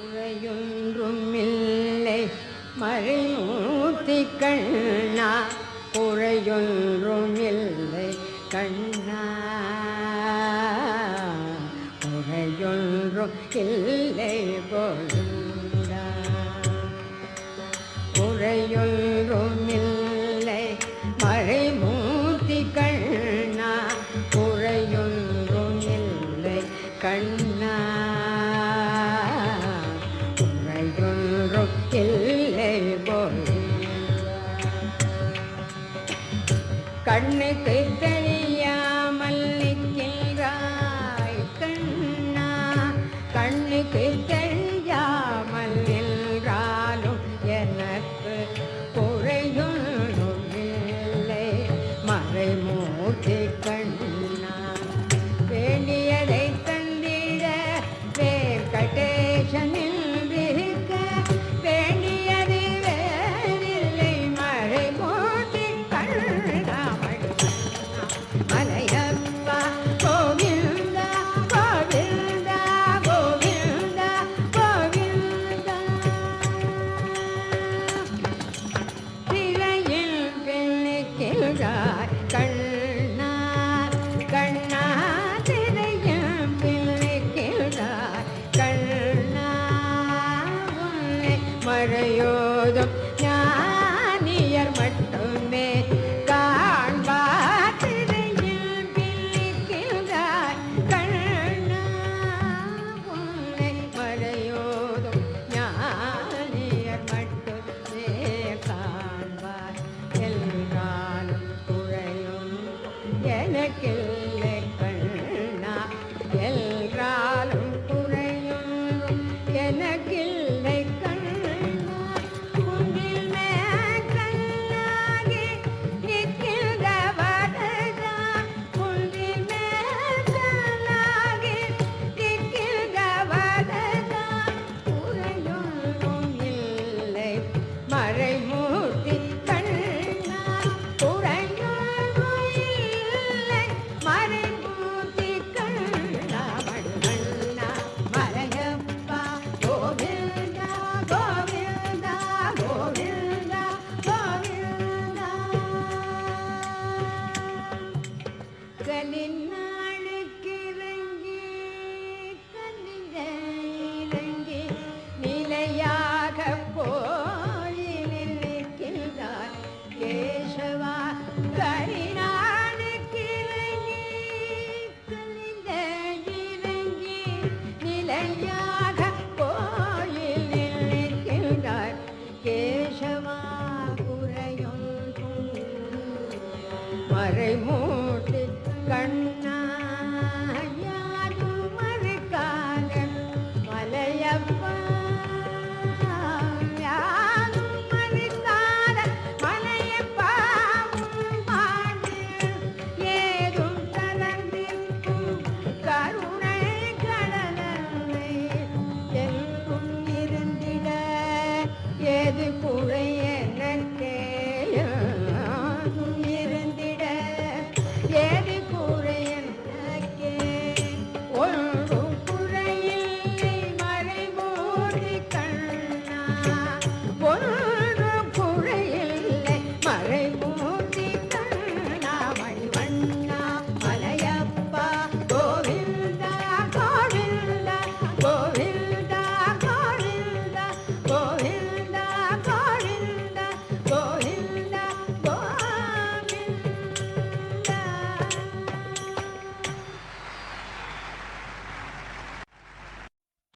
குறையொன்றும் இல்லை மறைமூர்த்தி கண்ணா, குறையொன்றும் இல்லை கண்ணா, குறையொன்றும் இல்லை கோவிந்தா, குறையொன்றும் இல்லை மறைமூர்த்தி கண்ணா, குறையொன்றும் இல்லை கண்ணா, குறையொன்றும் இல்லை கோவிந்தா. கண்ணுக்கு தெரியாமல் நிற்கின்றாய் கண்ணா, கண்ணுக்கு தெரியாமல் நின்றாலும் எனக்கு குறையொன்றும் இல்லை மறைமூர்த்தி கண்ணா. வேண்டியதை தந்திட வெங்கடேசன் இருக்க, வேண்டியது வேறில்லை மறைமூர்த்தி கண்ணா. மலையப்பா கோவிந்தா கோவிந்தா கோவிந்தா கோவிந்தா. திரையில் பின்னிக்கின்றாய் கண்ணா, கண்ணா, திரையில் பின்னிக்கின்றாய் கண்ணா, உன்னை மறையோதும் ஞானியர் மட்டுமே காண்பார். திரையில் பின்னிக்கின்றாய் கண்ணா, உன்னை மறையோதும் ஞானியர் மட்டுமே காண்பார். எல்லாரும் குறையும் எனக்கில்லை கண்ணா, எல்லாரும் குறையும் எனக்கில்லை கண்ணா. குன்றில் மேற்கல்லாகி நிற்கின்ற வரதா, குன்றில் மேற்கல்லாகி நிற்கின்ற வரதா, குறையொன்றும் இல்லை மறைமூர்த்தி கண்ணா, குறையொன்றும் இல்லை மறைமூர்த்தி கண்ணா. மணிவண்ணா மலையப்பா கோவிந்தா கோவிந்தா கோவிந்தா கோவிந்தா. கலினா